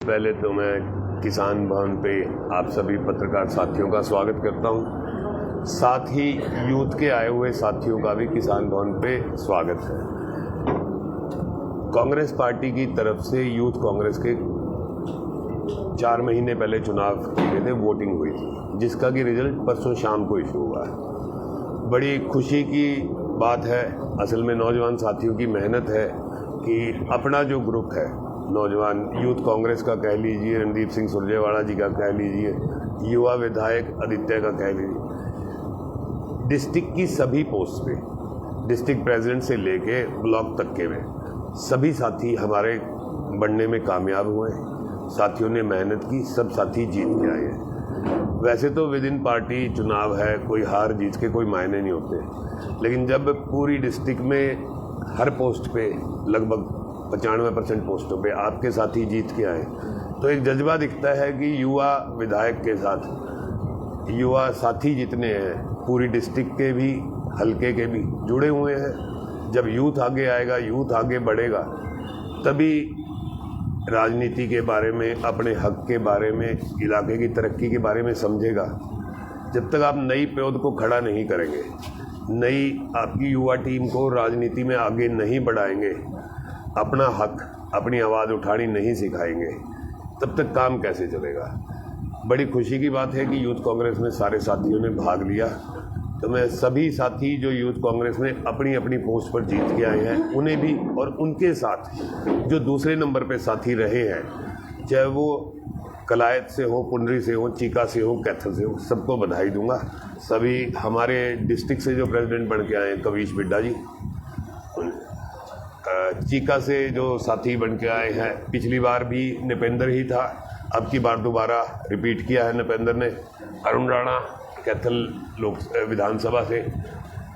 पहले तो मैं किसान भवन पे आप सभी पत्रकार साथियों का स्वागत करता हूं। साथ ही यूथ के आए हुए साथियों का भी किसान भवन पे स्वागत है। कांग्रेस पार्टी की तरफ से यूथ कांग्रेस के 4 महीने पहले चुनाव किए थे, वोटिंग हुई थी, जिसका कि रिजल्ट परसों शाम को इशू हुआ है। बड़ी खुशी की बात है, असल में नौजवान साथियों की मेहनत है कि अपना जो ग्रुप है नौजवान यूथ कांग्रेस का कह लीजिए, रणदीप सिंह सुरजेवाला जी का कह लीजिए, युवा विधायक आदित्य का कह लीजिए, डिस्ट्रिक्ट की सभी पोस्ट पे, डिस्ट्रिक्ट प्रेसिडेंट से लेके ब्लॉक तक के में सभी साथी हमारे बनने में कामयाब हुए। साथियों ने मेहनत की, सब साथी जीत के आए हैं। वैसे तो विद इन पार्टी चुनाव है, कोई हार जीत के कोई मायने नहीं होते, लेकिन जब पूरी डिस्ट्रिक्ट में हर पोस्ट पे लगभग 95% पोस्टों पे आपके साथी जीत के आए तो एक जज्बा दिखता है कि युवा विधायक के साथ युवा साथी जितने हैं पूरी डिस्ट्रिक्ट के भी, हल्के के भी जुड़े हुए हैं। जब यूथ आगे आएगा, यूथ आगे बढ़ेगा, तभी राजनीति के बारे में, अपने हक के बारे में, इलाके की तरक्की के बारे में समझेगा। जब तक आप नई पौध को खड़ा नहीं करेंगे, नई आपकी युवा टीम को राजनीति में आगे नहीं बढ़ाएंगे, अपना हक, अपनी आवाज़ उठानी नहीं सिखाएंगे, तब तक काम कैसे चलेगा। बड़ी खुशी की बात है कि यूथ कांग्रेस में सारे साथियों ने भाग लिया। तो मैं सभी साथी जो यूथ कांग्रेस में अपनी अपनी पोस्ट पर जीत के आए हैं, उन्हें भी और उनके साथ जो दूसरे नंबर पे साथी रहे हैं, चाहे वो कलायत से हो, पुंडरी से हो, चीका से हो, कैथल से हो, सबको बधाई दूंगा। सभी हमारे डिस्ट्रिक्ट से जो प्रेसिडेंट बन के आए हैं, कवीश बिड्डा जी, चीका से जो साथी बन के आए हैं, पिछली बार भी निपेंद्र ही था, अब की बार दोबारा रिपीट किया है निपेंद्र ने। अरुण राणा कैथल लोक विधानसभा से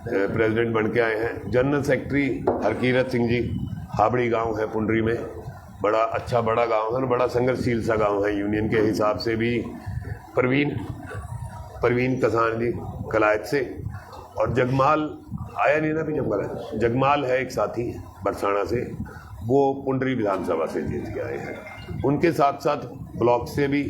प्रेसिडेंट बन के आए हैं। जनरल सेक्रेटरी हरकीरत सिंह जी, हाबड़ी गांव है पुंडरी में, बड़ा अच्छा बड़ा गांव है और बड़ा संघर्षशील सा गांव है यूनियन के हिसाब से भी। परवीन कसान जी कलायत से, और जगमाल आया नहीं ना, भी जगमाल है एक साथी बरसाना से, वो पुंडरी विधानसभा से जीत के आए हैं। उनके साथ साथ ब्लॉक से भी,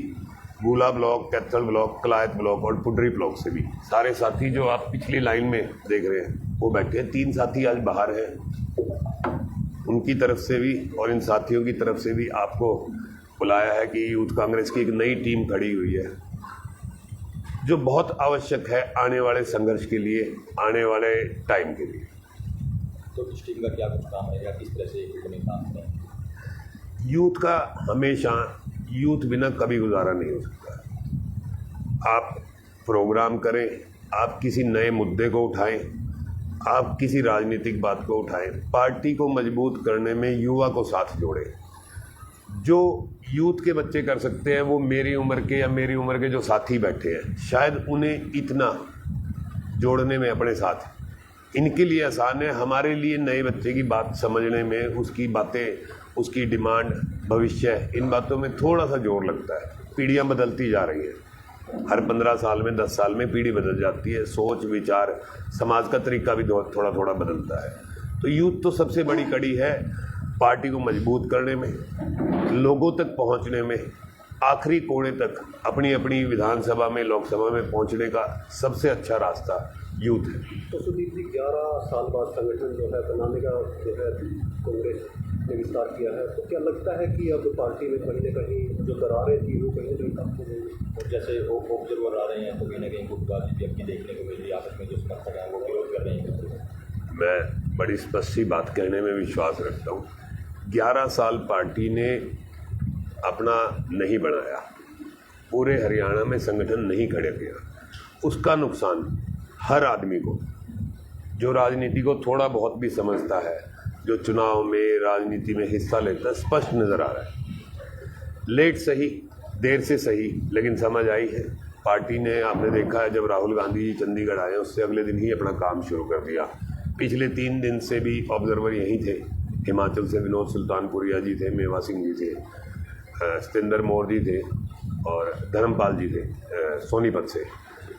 Guhla block, Kaithal block, Kalayat block और पुंडरी ब्लॉक से भी सारे साथी जो आप पिछली लाइन में देख रहे हैं वो बैठे हैं। 3 साथी आज बाहर हैं, उनकी तरफ से भी और इन साथियों की तरफ से भी आपको बुलाया है कि यूथ कांग्रेस की एक नई टीम खड़ी हुई है, जो बहुत आवश्यक है आने वाले संघर्ष के लिए, आने वाले टाइम के लिए। तो इस टीम का क्या कुछ काम है या किस तरह से एक काम करें? यूथ का हमेशा, यूथ बिना कभी गुजारा नहीं हो सकता। आप प्रोग्राम करें, आप किसी नए मुद्दे को उठाएं, आप किसी राजनीतिक बात को उठाएं, पार्टी को मजबूत करने में युवा को साथ जोड़ें। जो यूथ के बच्चे कर सकते हैं वो मेरी उम्र के या मेरी उम्र के जो साथी बैठे हैं, शायद उन्हें इतना जोड़ने में अपने साथ इनके लिए आसान है। हमारे लिए नए बच्चे की बात समझने में, उसकी बातें, उसकी डिमांड, भविष्य, इन बातों में थोड़ा सा जोर लगता है। पीढ़ियां बदलती जा रही हैं, हर 15 साल में, 10 साल में पीढ़ी बदल जाती है, सोच विचार, समाज का तरीका भी थोड़ा थोड़ा बदलता है। तो यूथ तो सबसे बड़ी कड़ी है पार्टी को मजबूत करने में, लोगों तक पहुंचने में, आखिरी कोने तक अपनी अपनी विधानसभा में, लोकसभा में पहुंचने का सबसे अच्छा रास्ता यूथ है। तो सुदीप जी, 11 साल बाद संगठन जो है बनाने का जो है कांग्रेस ने विस्तार किया है, तो क्या लगता है कि अब पार्टी में कहीं न कहीं जो दरारें थी वो कहीं न कहीं कम हो गई? और जैसे ऑब्जर्वर आ रहे हैं तो कहीं ना कहीं गुटबाजी भी अपनी देखने को मिल रही है, आपस में जो समर्थक हैं वो विरोध कर रहे हैं। मैं बड़ी स्पष्ट सी बात कहने में विश्वास रखता हूँ। 11 साल पार्टी ने अपना नहीं बनाया, पूरे हरियाणा में संगठन नहीं खड़े किया, उसका नुकसान हर आदमी को, जो राजनीति को थोड़ा बहुत भी समझता है, जो चुनाव में, राजनीति में हिस्सा लेता है, स्पष्ट नज़र आ रहा है। लेट सही, देर से सही, लेकिन समझ आई है। पार्टी ने, आपने देखा है, जब राहुल गांधी जी चंडीगढ़ आए उससे अगले दिन ही अपना काम शुरू कर दिया। पिछले 3 दिन से भी ऑब्जर्वर यहीं थे, हिमाचल से विनोद सुल्तानपुरिया जी थे, मेवा सिंह जी थे, सतिंदर मोर जी थे और धर्मपाल जी थे सोनीपत से।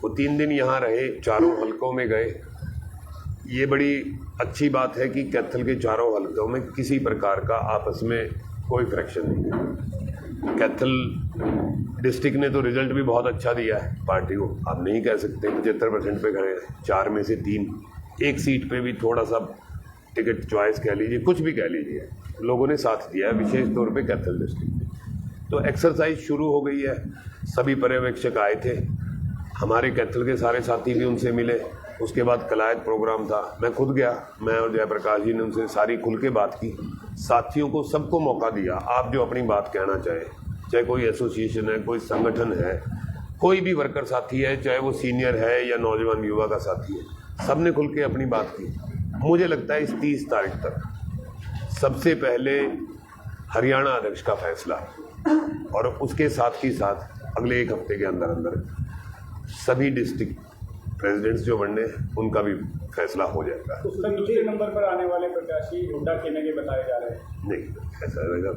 वो 3 दिन यहाँ रहे, चारों हलकों में गए। ये बड़ी अच्छी बात है कि कैथल के चारों हलकों में किसी प्रकार का आपस में कोई फ्रैक्शन नहीं है। कैथल डिस्ट्रिक्ट ने तो रिजल्ट भी बहुत अच्छा दिया है पार्टी को, आप नहीं कह सकते। 75% पे खड़े हैं, 4 में से 3, एक सीट पे भी थोड़ा सा टिकट चॉइस कह लीजिए, कुछ भी कह लीजिए, लोगों ने साथ दिया है, विशेष तौर पे कैथल डिस्ट्रिक्ट में। तो एक्सरसाइज शुरू हो गई है, सभी पर्यवेक्षक आए थे, हमारे कैथल के सारे साथी भी उनसे मिले। उसके बाद कलायत प्रोग्राम था, मैं खुद गया, मैं और जयप्रकाश जी ने उनसे सारी खुल के बात की, साथियों को सबको मौका दिया, आप जो अपनी बात कहना चाहें, चाहे कोई एसोसिएशन है, कोई संगठन है, कोई भी वर्कर साथी है, चाहे वो सीनियर है या नौजवान युवा का साथी है, सब ने खुल के अपनी बात की। मुझे लगता है इस 30 तारीख तक सबसे पहले हरियाणा अध्यक्ष का फैसला और उसके साथ ही साथ अगले 1 हफ्ते के अंदर अंदर सभी डिस्ट्रिक्ट प्रेसिडेंट्स जो बनने हैं उनका भी फैसला हो जाएगा। तो सर दूसरे नंबर पर आने वाले प्रत्याशी हुड्डा खेमे के बताए जा रहे हैं। नहीं, ऐसा रहेगा,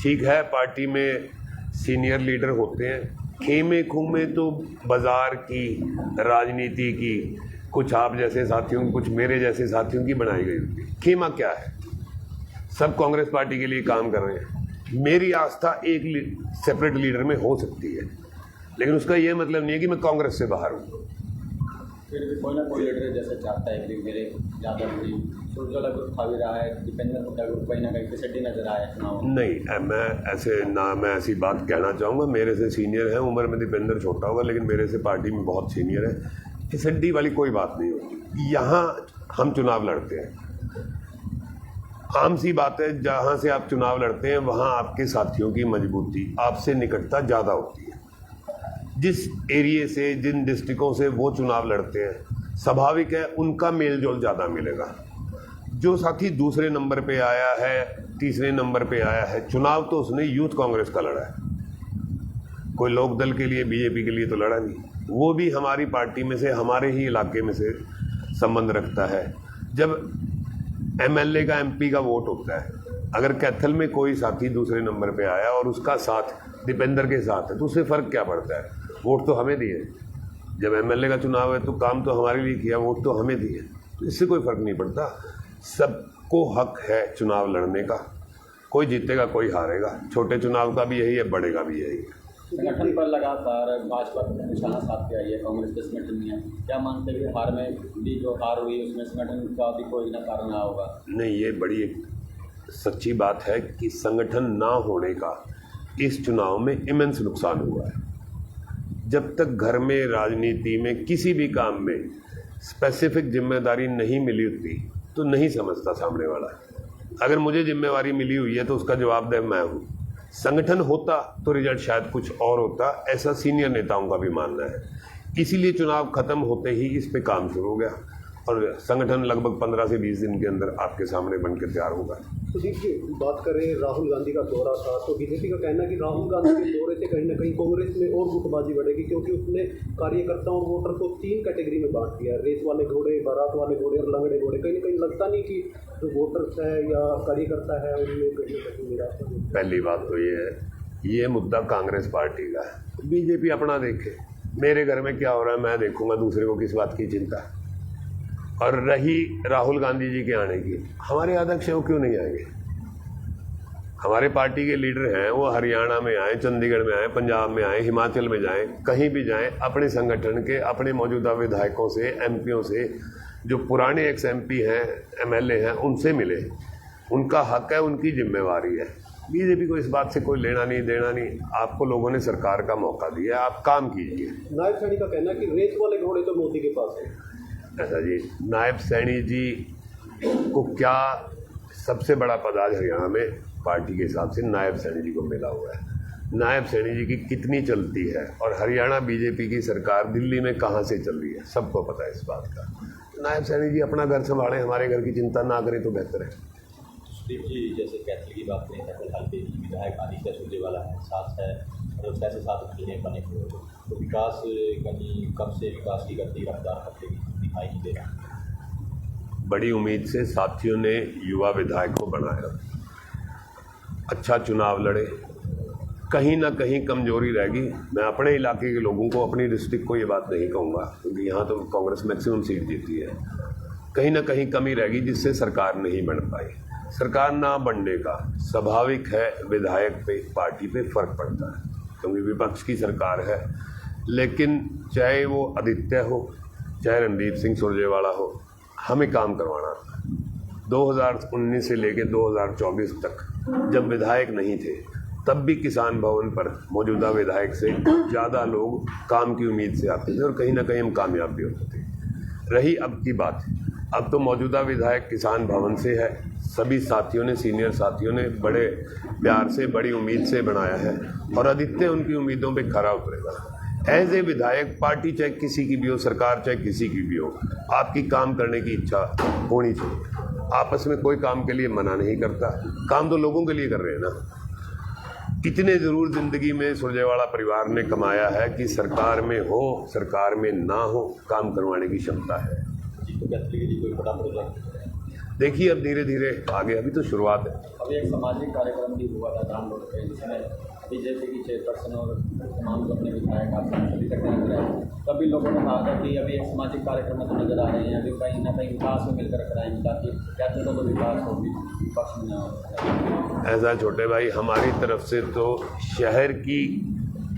ठीक है, पार्टी में सीनियर लीडर होते हैं, खेमे खूमे तो बाजार की राजनीति की, कुछ आप जैसे साथियों, कुछ मेरे जैसे साथियों की बनाई गई होती है। खेमा क्या है, सब कांग्रेस पार्टी के लिए काम कर रहे हैं। मेरी आस्था एक सेपरेट लीडर में हो सकती है, लेकिन उसका यह मतलब नहीं है कि मैं कांग्रेस से बाहर हूँ। फिर भी कोई ना कोई लीडर जैसे चाहता है कि मेरे ज़्यादा भी सुरजवाला ग्रुप खा भी रहा है, दीपेंद्र हुड्डा ग्रुप कहीं ना कहीं फिसड्डी नजर आया चुनाव। नहीं, मैं ऐसी बात कहना चाहूँगा, मेरे से सीनियर है, उम्र में दीपेंद्र छोटा होगा, लेकिन मेरे से पार्टी में बहुत सीनियर है। फिसड्डी वाली कोई बात नहीं होती। यहाँ हम चुनाव लड़ते हैं, आम सी बात है, जहाँ से आप चुनाव लड़ते हैं वहाँ आपके साथियों की मजबूती, आपसे निकटता ज़्यादा होती है। जिस एरिए से, जिन डिस्ट्रिक्टों से वो चुनाव लड़ते हैं, स्वाभाविक है उनका मेल जोल ज़्यादा मिलेगा। जो साथी दूसरे नंबर पे आया है, तीसरे नंबर पे आया है, चुनाव तो उसने यूथ कांग्रेस का लड़ा है, कोई लोक दल के लिए, बीजेपी के लिए तो लड़ा नहीं। वो भी हमारी पार्टी में से, हमारे ही इलाके में से संबंध रखता है। जब एमएलए का, एमपी का वोट होता है, अगर कैथल में कोई साथी दूसरे नंबर पे आया और उसका साथ दीपेंद्र के साथ है, तो उससे फ़र्क क्या पड़ता है? वोट तो हमें दिए। जब एमएलए का चुनाव है तो काम तो हमारे लिए किया, वोट तो हमें दिए, तो इससे कोई फ़र्क नहीं पड़ता। सबको हक है चुनाव लड़ने का, कोई जीतेगा कोई हारेगा, छोटे चुनाव का भी यही है, बड़े का भी यही है। संगठन पर लगातार भाजपा निशाना साधती आई है, कांग्रेस के संगठन में क्या मानते हैं कि हार में भी जो हार हुई उसमें संगठन का भी कोई ना कारण रहा होगा? नहीं, ये बड़ी एक सच्ची बात है कि संगठन ना होने का इस चुनाव में इमेंस नुकसान हुआ है। जब तक घर में, राजनीति में, किसी भी काम में स्पेसिफिक जिम्मेदारी नहीं मिली होती तो नहीं समझता सामने वाला। अगर मुझे जिम्मेवारी मिली हुई है तो उसका जवाबदेह मैं हूँ। संगठन होता तो रिजल्ट शायद कुछ और होता, ऐसा सीनियर नेताओं का भी मानना है। इसीलिए चुनाव खत्म होते ही इस पे काम शुरू हो गया और संगठन लगभग 15 से 20 दिन के अंदर आपके सामने बन के तैयार होगा। सुदीप जी, बात करें राहुल गांधी का दौरा था, तो बीजेपी का कहना है कि राहुल गांधी के दौरे से कहीं ना कहीं कांग्रेस में और गुटबाजी बढ़ेगी, क्योंकि उसने कार्यकर्ताओं और वोटर को 3 कैटेगरी में बांट दिया, रेस वाले घोड़े, बारात वाले घोड़े और लंगड़े घोड़े। कहीं ना कहीं लगता नहीं कि जो वोटर्स है या कार्यकर्ता है उनमें कहीं ना कहीं निराश। पहली बात तो ये है, ये मुद्दा कांग्रेस पार्टी का है, बीजेपी अपना देखे। मेरे घर में क्या हो रहा है मैं देखूंगा, दूसरे को किस बात की चिंता। और रही राहुल गांधी जी के आने की, हमारे अध्यक्ष हैं वो क्यों नहीं आएंगे? हमारे पार्टी के लीडर हैं, वो हरियाणा में आए, चंडीगढ़ में आए, पंजाब में आए, हिमाचल में जाएं, कहीं भी जाएं, अपने संगठन के, अपने मौजूदा विधायकों से, एमपीओं से, जो पुराने एक्स एमपी हैं, एमएलए हैं, उनसे मिले। उनका हक है, उनकी जिम्मेवारी है। बीजेपी को इस बात से कोई लेना नहीं देना नहीं। आपको लोगों ने सरकार का मौका दिया, आप काम कीजिए। नायब सैनी का कहना है कि रेस वाले घोड़े तो मोदी के पास है। ऐसा जी, नायब सैनी जी को क्या सबसे बड़ा पद आज हरियाणा में पार्टी के हिसाब से नायब सैनी जी को मिला हुआ है। नायब सैनी जी की कितनी चलती है और हरियाणा बीजेपी की सरकार दिल्ली में कहाँ से चल रही है, सबको पता है इस बात का। नायब सैनी जी अपना घर संभालें, हमारे घर की चिंता ना करें तो बेहतर है। सुदीप जी, जैसे कैथल की बात करें, कैथल के विधायक आदित्य सुरजेवाला है, साथ है और कैसे साथ महीने बने हुए, तो विकास कहीं कब से विकास की गति रफ्तार करते दिखाई नहीं दे रहा। बड़ी उम्मीद से साथियों ने युवा विधायक को बनाया, अच्छा चुनाव लड़े। कहीं ना कहीं कमजोरी रहेगी। मैं अपने इलाके के लोगों को, अपनी डिस्ट्रिक्ट को ये बात नहीं कहूँगा, क्योंकि यहाँ तो कांग्रेस मैक्सिमम सीट जीती है। कहीं ना कहीं कमी रहेगी जिससे सरकार नहीं बन पाई। सरकार ना बनने का स्वाभाविक है, विधायक पे पार्टी पे फर्क पड़ता है क्योंकि विपक्ष की सरकार है। लेकिन चाहे वो आदित्य हो चाहे रणदीप सिंह सुरजेवाला हो, हमें काम करवाना था। 2019 से लेकर 2024 तक जब विधायक नहीं थे तब भी किसान भवन पर मौजूदा विधायक से ज़्यादा लोग काम की उम्मीद से आते थे और कहीं ना कहीं हम कामयाब भी होते थे। रही अब की बात, अब तो मौजूदा विधायक किसान भवन से है। सभी साथियों ने, सीनियर साथियों ने बड़े प्यार से, बड़ी उम्मीद से बनाया है और आदित्य उनकी उम्मीदों पे खरा उतरेगा। एज ए विधायक, पार्टी चाहे किसी की भी हो, सरकार चाहे किसी की भी हो, आपकी काम करने की इच्छा होनी चाहिए। आपस में कोई काम के लिए मना नहीं करता, काम तो लोगों के लिए कर रहे हैं ना। कितने ज़रूर ज़िंदगी में सुरजेवाला परिवार ने कमाया है कि सरकार में हो, सरकार में ना हो, काम करवाने की क्षमता है। तो कैथल के लिए कोई बड़ा प्रोजेक्ट? देखिए अब धीरे धीरे आगे, अभी तो शुरुआत है। अभी एक सामाजिक कार्यक्रम भी हुआ था ग्राम रोड पे, जिसमें बीजेपी की चेयरपर्सन और तमाम अपने विधायक सभी तक नजर आए। तभी लोगों ने कहा था कि अभी एक सामाजिक कार्यक्रम में तो नजर आ रहे हैं, अभी कहीं ना कहीं विकास में मिलकर कराएंगे ताकि कैथल का तो विकास हो, विपक्ष में ना हो। ऐसा छोटे भाई, हमारी तरफ से तो शहर की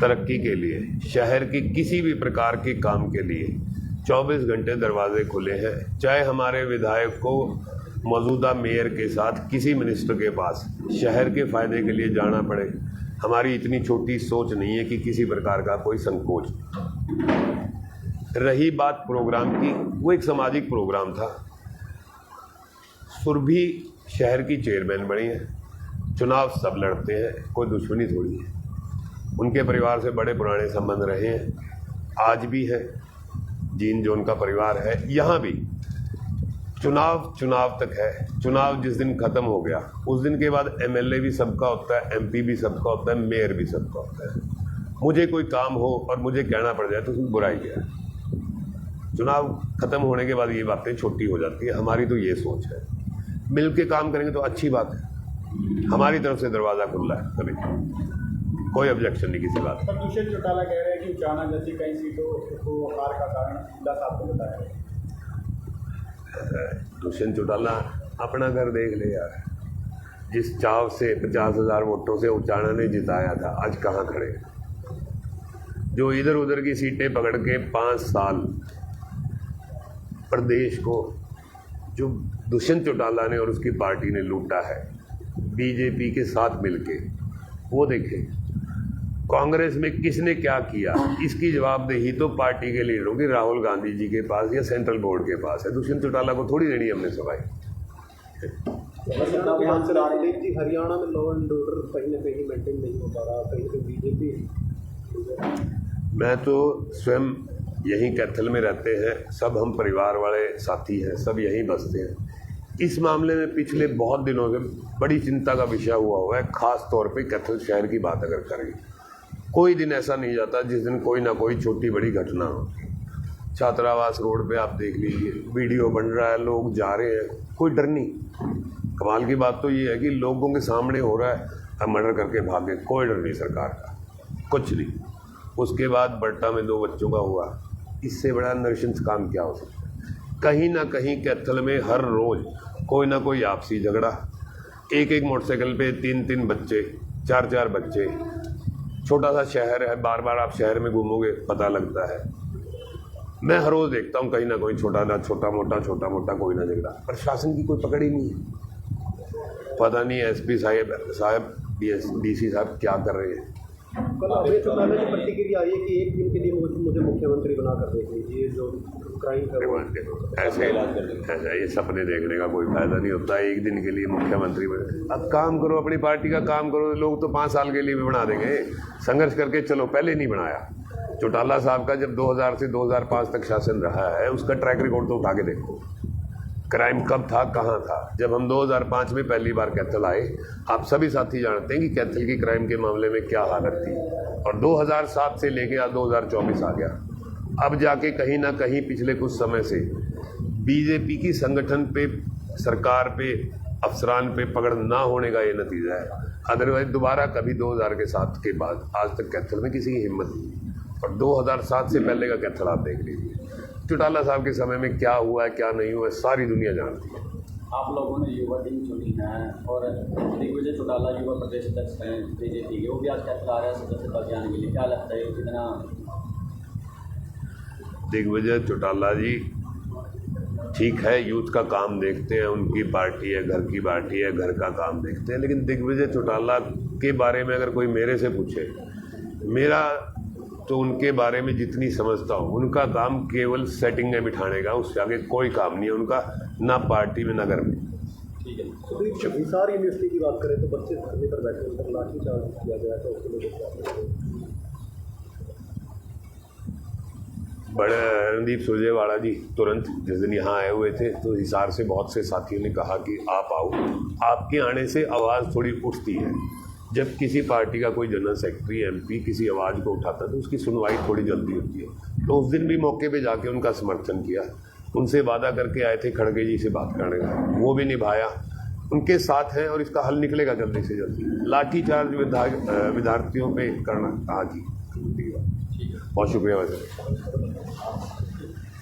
तरक्की के लिए, शहर की किसी भी प्रकार के काम के लिए 24 घंटे दरवाजे खुले हैं। चाहे हमारे विधायक को मौजूदा मेयर के साथ किसी मिनिस्टर के पास शहर के फ़ायदे के लिए जाना पड़े, हमारी इतनी छोटी सोच नहीं है कि किसी प्रकार का कोई संकोच। रही बात प्रोग्राम की, वो एक सामाजिक प्रोग्राम था। सुरभि शहर की चेयरमैन बनी है, चुनाव सब लड़ते हैं, कोई दुश्मनी थोड़ी है। उनके परिवार से बड़े पुराने संबंध रहे हैं, आज भी है। जीन जो उनका परिवार है, यहाँ भी चुनाव तक है। चुनाव जिस दिन ख़त्म हो गया उस दिन के बाद एमएलए भी सबका होता है, एमपी भी सबका होता है, मेयर भी सबका होता है। मुझे कोई काम हो और मुझे कहना पड़ जाए तो उसमें बुराई क्या है। चुनाव ख़त्म होने के बाद ये बातें छोटी हो जाती है। हमारी तो ये सोच है, मिल के काम करेंगे तो अच्छी बात है। हमारी तरफ से दरवाज़ा खुला है, कभी कोई ऑब्जेक्शन नहीं किसी बात। पर दुष्यंत चौटाला कह रहे हैं कि उचाना जैसी कई सीटों को हार का कारण सीधा साफ को बताया है। दुष्यंत चौटाला अपना घर देख ले यार। जिस चाव से 50,000 वोटों से उचाना ने जिताया था, आज कहाँ खड़े। जो इधर उधर की सीटें पकड़ के 5 साल प्रदेश को जो दुष्यंत चौटाला ने और उसकी पार्टी ने लूटा है बीजेपी के साथ मिलके, वो देखें कांग्रेस में किसने क्या किया। इसकी जवाबदेही तो पार्टी के लीडरों की, राहुल गांधी जी के पास या सेंट्रल बोर्ड के पास है। दुष्यंत चौटाला को थोड़ी देनी हमने सफाई। हरियाणा में लॉ एंड ऑर्डर कहीं ना कहीं मेंटेन नहीं हो पा रहा, कहीं पे बीजेपी। मैं तो स्वयं यहीं कैथल में रहते हैं, सब हम परिवार वाले साथी हैं, सब यहीं बसते हैं। इस मामले में पिछले बहुत दिनों से बड़ी चिंता का विषय हुआ है, खास तौर पे कैथल शहर की बात अगर करें। कोई दिन ऐसा नहीं जाता जिस दिन कोई ना कोई छोटी बड़ी घटना हो। छात्रावास रोड पे आप देख लीजिए, वीडियो बन रहा है, लोग जा रहे हैं, कोई डर नहीं। कमाल की बात तो ये है कि लोगों के सामने हो रहा है, अब मर्डर करके भागे, कोई डर नहीं सरकार का, कुछ नहीं। उसके बाद बट्टा में 2 बच्चों का हुआ, इससे बड़ा नृशंस काम क्या हो सकता है। कहीं ना कहीं कैथल में हर रोज़ कोई ना कोई आपसी झगड़ा, एक मोटरसाइकिल पे 3 बच्चे, 4 बच्चे। छोटा सा शहर है, बार बार आप शहर में घूमोगे पता लगता है। मैं हर रोज़ देखता हूँ कहीं ना कोई छोटा मोटा कोई ना झगड़ा। प्रशासन की कोई पकड़ ही नहीं है। पता नहीं एसपी साहब डीसी साहब क्या कर रहे हैं। कल अभय चौटाला की प्रतिक्रिया आई है कि एक दिन के लिए मुझे मुख्यमंत्री बना कर देख लीजिए, जो क्राइम कर ऐसा ये सपने देखने का कोई फायदा नहीं होता। एक दिन के लिए मुख्यमंत्री बने, अब काम करो, अपनी पार्टी का काम करो। लोग तो 5 साल के लिए भी बना देंगे, संघर्ष करके चलो। पहले नहीं बनाया। चौटाला साहब का जब 2000 से 2005 तक शासन रहा है, उसका ट्रैक रिकॉर्ड तो उठा के देखो। क्राइम कब था, कहाँ था। जब हम 2005 में पहली बार कैथल आए, आप सभी साथी जानते हैं कि कैथल की क्राइम के मामले में क्या हालत थी, और 2007 से लेके आज 2024 आ गया। अब जाके कहीं ना कहीं पिछले कुछ समय से बीजेपी की संगठन पे, सरकार पे, अफसरान पे पकड़ ना होने का ये नतीजा है। अदरवाइज दोबारा कभी 2007 के बाद आज तक कैथल में किसी की हिम्मत नहीं। और 2007 से पहले का कैथल आप देख लीजिए। चौटाला साहब के समय में क्या हुआ है, क्या नहीं हुआ है, सारी दुनिया जानती है। आप लोगों ने युवा टीम चुनी है और दिग्विजय चौटाला युवा प्रदेश अध्यक्ष हैं बीजेपी के, वो भी आज कैथल आ रहे हैं सदस्यता अभियान के लिए। क्या लगता है कितना? दिग्विजय चौटाला जी ठीक है, यूथ का काम देखते हैं, उनकी पार्टी है, घर की पार्टी है, घर का काम देखते हैं, लेकिन दिग्विजय चौटाला के बारे में अगर कोई मेरे से पूछे, मेरा तो उनके बारे में जितनी समझता हूँ, उनका काम केवल सेटिंगें बिठाने का, उससे आगे कोई काम नहीं है उनका, ना पार्टी में ना घर में। ठीक है। तो हिसार यूनिवर्सिटी की बात करें तो बच्चे धरने पर बैठे, उन पर लाठीचार्ज किया गया था, उसको लेकर बड़े रणदीप सुरजेवाला जी तुरंत जिस दिन यहाँ आए हुए थे तो हिसार से बहुत से साथियों ने कहा कि आप आओ, आपके आने से आवाज़ थोड़ी उठती है। जब किसी पार्टी का कोई जनरल सेक्रेटरी एमपी किसी आवाज़ को उठाता है तो उसकी सुनवाई थोड़ी जल्दी होती है। तो उस दिन भी मौके पे जाके उनका समर्थन किया, उनसे वादा करके आए थे खड़गे जी से बात करने का, वो भी निभाया, उनके साथ हैं और इसका हल निकलेगा जल्दी से जल्दी। लाठीचार्ज विद्यार्थियों पे करना कहा जी, बहुत शुक्रिया। वैसे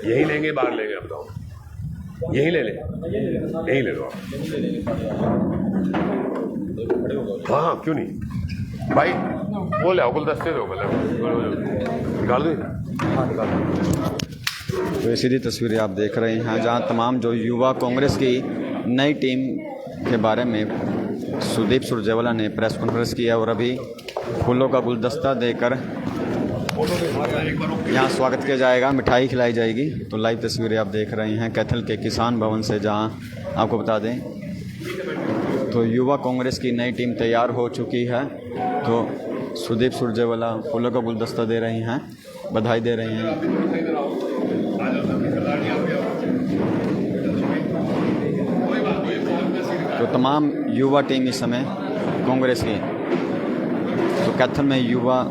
यही लेंगे, बाहर लेंगे, आप बताओ यही ले लें, यही ले लो हाँ हाँ क्यों नहीं भाई, वो ले आओ गुलदस्ते दो, निकाल दो। हाँ निकाल दो। तो ये सीधी तस्वीरें आप देख रहे हैं जहां तमाम जो युवा कांग्रेस की नई टीम के बारे में सुदीप सुरजेवाला ने प्रेस कॉन्फ्रेंस किया और अभी फूलों का गुलदस्ता देकर यहाँ स्वागत किया जाएगा, मिठाई खिलाई जाएगी। तो लाइव तस्वीरें आप देख रहे हैं कैथल के किसान भवन से, जहाँ आपको बता दें तो युवा कांग्रेस की नई टीम तैयार हो चुकी है। तो सुदीप सुरजेवाला फूलों का गुलदस्ता दे रही हैं, बधाई दे रही हैं। तो तमाम युवा टीम इस समय कांग्रेस की, तो कैथल में युवा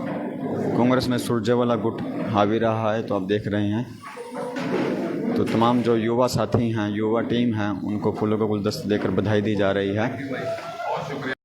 कांग्रेस में सुरजेवाला गुट हावी रहा है, तो आप देख रहे हैं। तो तमाम जो युवा साथी हैं, युवा टीम हैं, उनको फूलों का गुलदस्ता देकर बधाई दी जा रही है।